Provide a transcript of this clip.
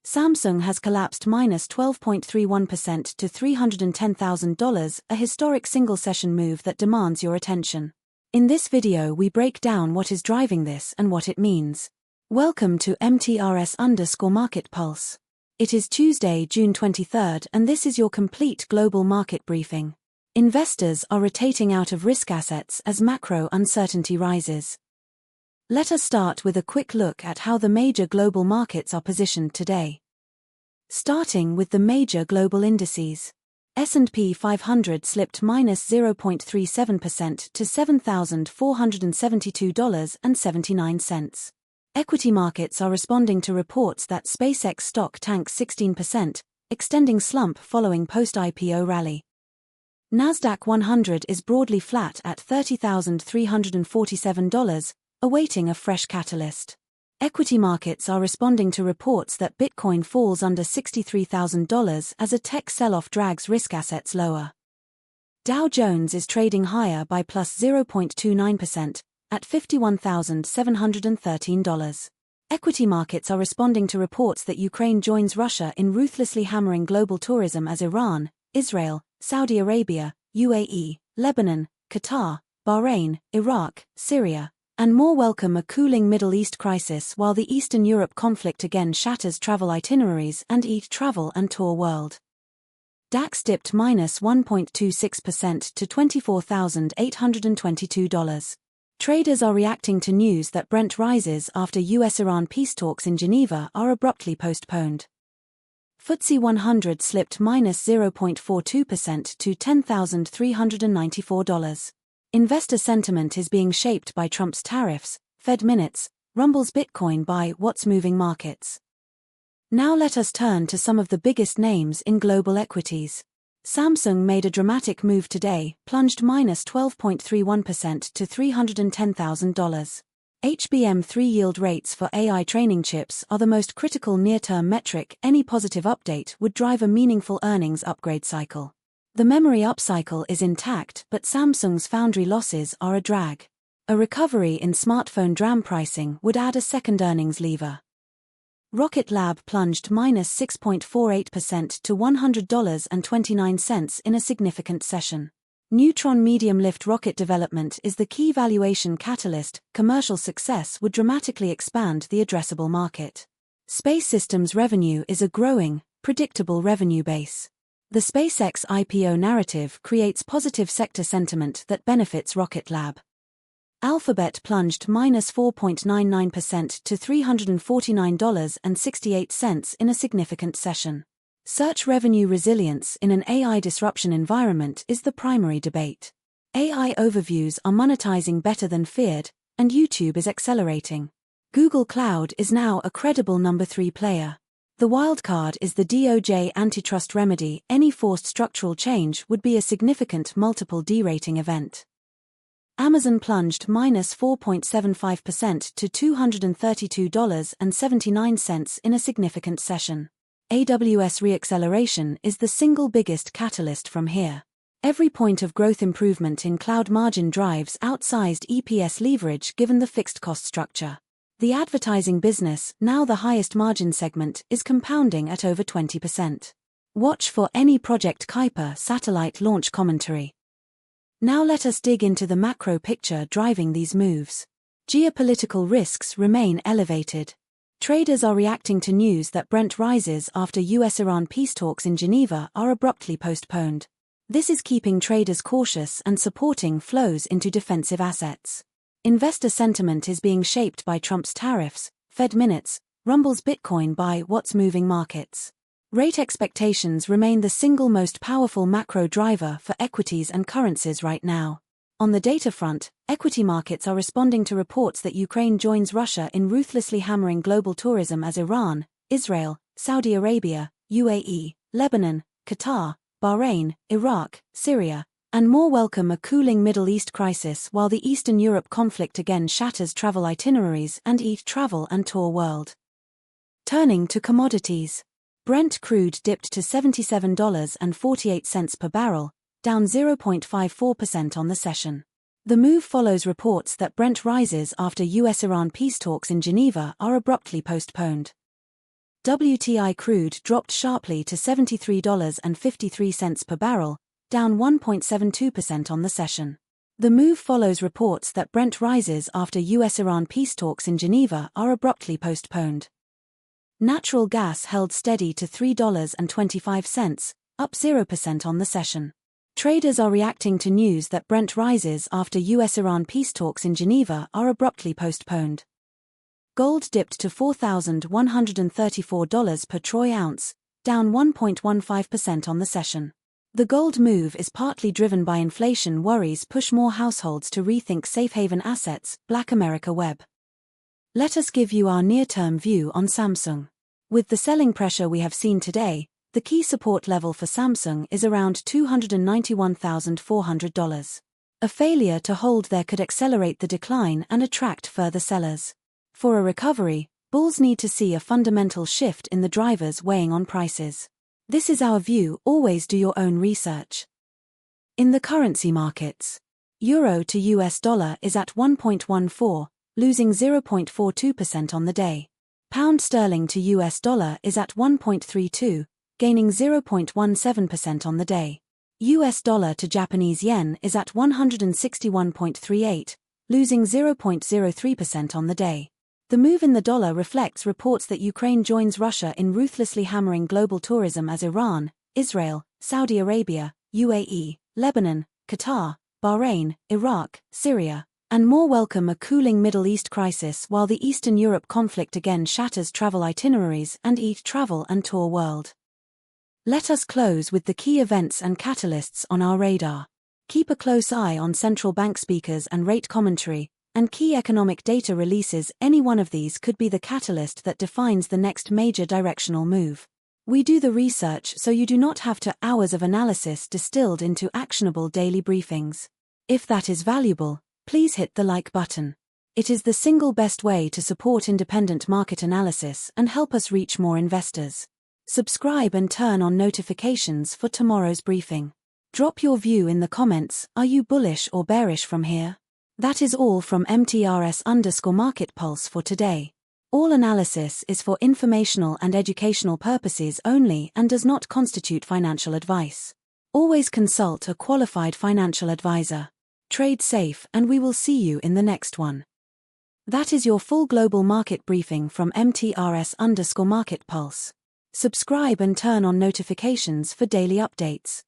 Samsung has collapsed minus 12.31% to $310,000, a historic single-session move that demands your attention. In this video we break down what is driving this and what it means. Welcome to MTRS_Market Pulse. It is Tuesday, June 23rd, and this is your complete global market briefing. Investors are rotating out of risk assets as macro uncertainty rises. Let us start with a quick look at how the major global markets are positioned today. Starting with the major global indices. S&P 500 slipped minus 0.37% to $7,472.79. Equity markets are responding to reports that SpaceX stock tanks 16%, extending slump following post-IPO rally. NASDAQ 100 is broadly flat at $30,347, awaiting a fresh catalyst. Equity markets are responding to reports that Bitcoin falls under $63,000 as a tech sell-off drags risk assets lower. Dow Jones is trading higher by plus 0.29%, at $51,713. Equity markets are responding to reports that Ukraine joins Russia in ruthlessly hammering global tourism as Iran, Israel, Saudi Arabia, UAE, Lebanon, Qatar, Bahrain, Iraq, Syria, and more welcome a cooling Middle East crisis while the Eastern Europe conflict again shatters travel itineraries and eat travel and tour world. DAX dipped minus 1.26% to $24,822. Traders are reacting to news that Brent rises after US-Iran peace talks in Geneva are abruptly postponed. FTSE 100 slipped minus 0.42% to $10,394. Investor sentiment is being shaped by Trump's tariffs, Fed minutes, rumbles Bitcoin by what's moving markets. Now let us turn to some of the biggest names in global equities. Samsung made a dramatic move today, plunged minus 12.31% to $310,000. HBM 3 yield rates for AI training chips are the most critical near-term metric. Any positive update would drive a meaningful earnings upgrade cycle. The memory upcycle is intact, but Samsung's foundry losses are a drag. A recovery in smartphone DRAM pricing would add a second earnings lever. Rocket Lab plunged minus 6.48% to $100.29 in a significant session. Neutron medium-lift rocket development is the key valuation catalyst. Commercial success would dramatically expand the addressable market. Space Systems revenue is a growing, predictable revenue base. The SpaceX IPO narrative creates positive sector sentiment that benefits Rocket Lab. Alphabet plunged minus 4.99% to $349.68 in a significant session. Search revenue resilience in an AI disruption environment is the primary debate. AI overviews are monetizing better than feared, and YouTube is accelerating. Google Cloud is now a credible number 3 player. The wildcard is the DOJ antitrust remedy. Any forced structural change would be a significant multiple derating event. Amazon plunged minus 4.75% to $232.79 in a significant session. AWS reacceleration is the single biggest catalyst from here. Every point of growth improvement in cloud margin drives outsized EPS leverage given the fixed cost structure. The advertising business, now the highest margin segment, is compounding at over 20%. Watch for any Project Kuiper satellite launch commentary. Now let us dig into the macro picture driving these moves. Geopolitical risks remain elevated. Traders are reacting to news that Brent rises after US-Iran peace talks in Geneva are abruptly postponed. This is keeping traders cautious and supporting flows into defensive assets. Investor sentiment is being shaped by Trump's tariffs, Fed minutes, rumbles Bitcoin by what's moving markets. Rate expectations remain the single most powerful macro driver for equities and currencies right now. On the data front, equity markets are responding to reports that Ukraine joins Russia in ruthlessly hammering global tourism as Iran, Israel, Saudi Arabia, UAE, Lebanon, Qatar, Bahrain, Iraq, Syria, and more welcome a cooling Middle East crisis while the Eastern Europe conflict again shatters travel itineraries and eat travel and tour world. Turning to commodities. Brent crude dipped to $77.48 per barrel, down 0.54% on the session. The move follows reports that Brent rises after US-Iran peace talks in Geneva are abruptly postponed. WTI crude dropped sharply to $73.53 per barrel, down 1.72% on the session. The move follows reports that Brent rises after US-Iran peace talks in Geneva are abruptly postponed. Natural gas held steady to $3.25, up 0% on the session. Traders are reacting to news that Brent rises after US-Iran peace talks in Geneva are abruptly postponed. Gold dipped to $4,134 per troy ounce, down 1.15% on the session. The gold move is partly driven by inflation worries push more households to rethink safe haven assets, Black America Web. Let us give you our near-term view on Samsung. With the selling pressure we have seen today, the key support level for Samsung is around $291,400. A failure to hold there could accelerate the decline and attract further sellers. For a recovery, bulls need to see a fundamental shift in the drivers weighing on prices. This is our view, always do your own research. In the currency markets, Euro to US dollar is at 1.14, losing 0.42% on the day. Pound sterling to US dollar is at 1.32, gaining 0.17% on the day. US dollar to Japanese yen is at 161.38, losing 0.03% on the day. The move in the dollar reflects reports that Ukraine joins Russia in ruthlessly hammering global tourism as Iran, Israel, Saudi Arabia, UAE, Lebanon, Qatar, Bahrain, Iraq, Syria, and more welcome a cooling Middle East crisis, while the Eastern Europe conflict again shatters travel itineraries and eat travel and tour world. Let us close with the key events and catalysts on our radar. Keep a close eye on central bank speakers and rate commentary, and key economic data releases. Any one of these could be the catalyst that defines the next major directional move. We do the research so you do not have to hours of analysis distilled into actionable daily briefings. If that is valuable, please hit the like button. It is the single best way to support independent market analysis and help us reach more investors. Subscribe and turn on notifications for tomorrow's briefing. Drop your view in the comments. Are you bullish or bearish from here? That is all from MTRS_Market Pulse for today. All analysis is for informational and educational purposes only and does not constitute financial advice. Always consult a qualified financial advisor. Trade safe, and we will see you in the next one. That is your full global market briefing from MTRS_Market Pulse. Subscribe and turn on notifications for daily updates.